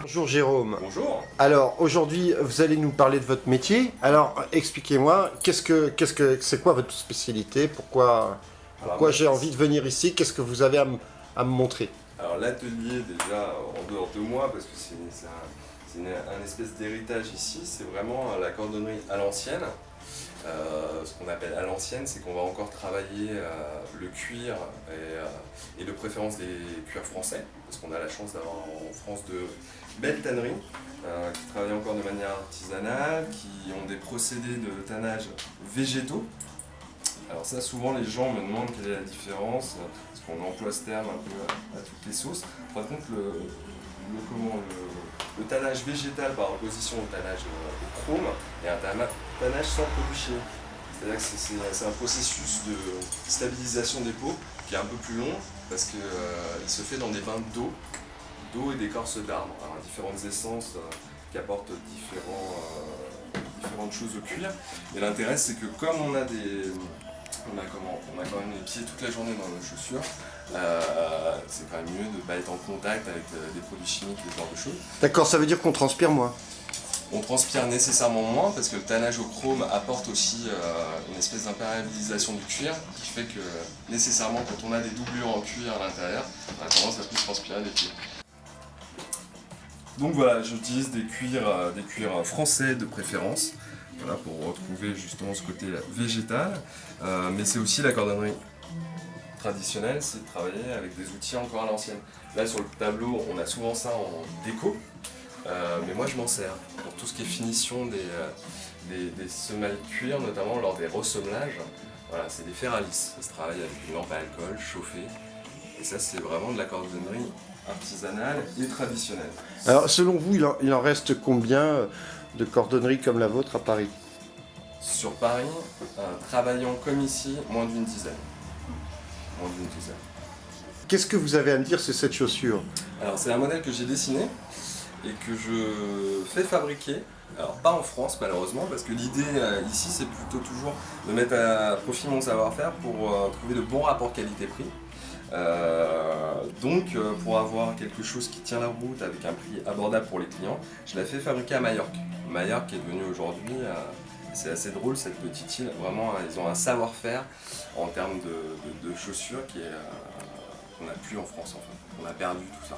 Bonjour Jérôme. Bonjour. Alors aujourd'hui vous allez nous parler de votre métier. Alors expliquez-moi, c'est quoi votre spécialité? Pourquoi j'ai envie de venir ici? Qu'est-ce que vous avez à me montrer? Alors l'atelier déjà en dehors de moi, parce que c'est un espèce d'héritage ici, c'est vraiment la cordonnerie à l'ancienne. Ce qu'on appelle à l'ancienne, c'est qu'on va encore travailler le cuir et de préférence des cuirs français, parce qu'on a la chance d'avoir en France de belles tanneries qui travaillent encore de manière artisanale, qui ont des procédés de tannage végétaux. Alors ça, souvent les gens me demandent quelle est la différence, parce qu'on emploie ce terme un peu à toutes les sauces. Par contre, le tannage végétal par opposition au tannage au chrome est un tannage sans produit chimique. C'est-à-dire que c'est un processus de stabilisation des peaux qui est un peu plus long parce qu'il se fait dans des bains d'eau et d'écorce d'arbres, différentes essences qui apportent différentes choses au cuir. Et l'intérêt, c'est que comme on a quand même les pieds toute la journée dans nos chaussures, c'est quand même mieux de ne pas être en contact avec des produits chimiques, ce genre de choses. D'accord, ça veut dire qu'on transpire moins. On transpire nécessairement moins parce que le tannage au chrome apporte aussi une espèce d'imperméabilisation du cuir qui fait que nécessairement quand on a des doublures en cuir à l'intérieur, on a tendance à plus transpirer des pieds. Donc voilà, j'utilise des cuirs français de préférence. Voilà, pour retrouver justement ce côté végétal, mais c'est aussi la cordonnerie traditionnelle, c'est de travailler avec des outils encore à l'ancienne. Là sur le tableau, on a souvent ça en déco, mais moi je m'en sers pour tout ce qui est finition des semelles cuir, notamment lors des ressemblages. Voilà, c'est des fer à lisse, ça se travaille avec une lampe à alcool chauffée, et ça c'est vraiment de la cordonnerie artisanale et traditionnelle. Alors selon vous, il en reste combien de cordonneries comme la vôtre à Paris? Sur Paris, travaillant comme ici, moins d'une dizaine. Qu'est-ce que vous avez à me dire sur cette chaussure? Alors c'est un modèle que j'ai dessiné et que je fais fabriquer. Alors pas en France malheureusement, parce que l'idée ici c'est plutôt toujours de mettre à profit mon savoir-faire pour trouver de bons rapports qualité-prix. Donc pour avoir quelque chose qui tient la route avec un prix abordable pour les clients, je l'ai fait fabriquer à Majorque. Majorque est devenu aujourd'hui, c'est assez drôle cette petite île, vraiment ils ont un savoir-faire en termes de chaussures qu'on n'a plus en France en fait, on a perdu tout ça.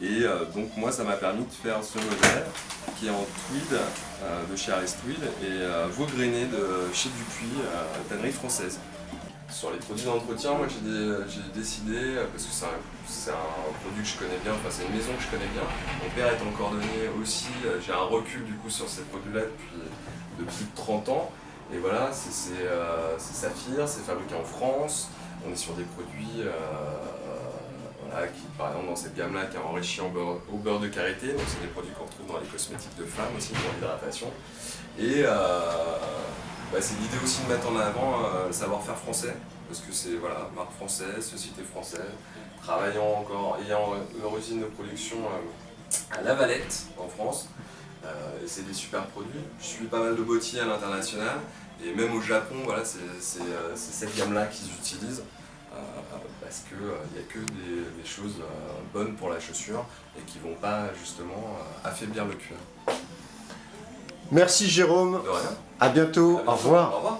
Et donc moi ça m'a permis de faire ce modèle qui est en tweed de chez Harris Tweed et veau grainé de chez Dupuis, tannerie française. Sur les produits d'entretien, moi j'ai décidé, parce que c'est un produit que je connais bien, enfin c'est une maison que je connais bien. Mon père étant cordonnier aussi, j'ai un recul du coup sur ces produits-là depuis plus de 30 ans. Et voilà, c'est Saphir, c'est fabriqué en France. On est sur des produits voilà, qui, par exemple dans cette gamme-là, qui est enrichi au beurre de karité. Donc c'est des produits qu'on retrouve dans les cosmétiques de femmes aussi pour l'hydratation. Et c'est l'idée aussi de mettre en avant le savoir-faire français, parce que c'est voilà, marque française, société française, ayant leur usine de production à La Valette en France, et c'est des super produits. Je suis pas mal de bottiers à l'international, et même au Japon, voilà, c'est cette gamme-là qu'ils utilisent, parce qu'il n'y a que des choses bonnes pour la chaussure, et qui ne vont pas justement affaiblir le cuir. Merci Jérôme. De rien. À bientôt. Au revoir. Au revoir.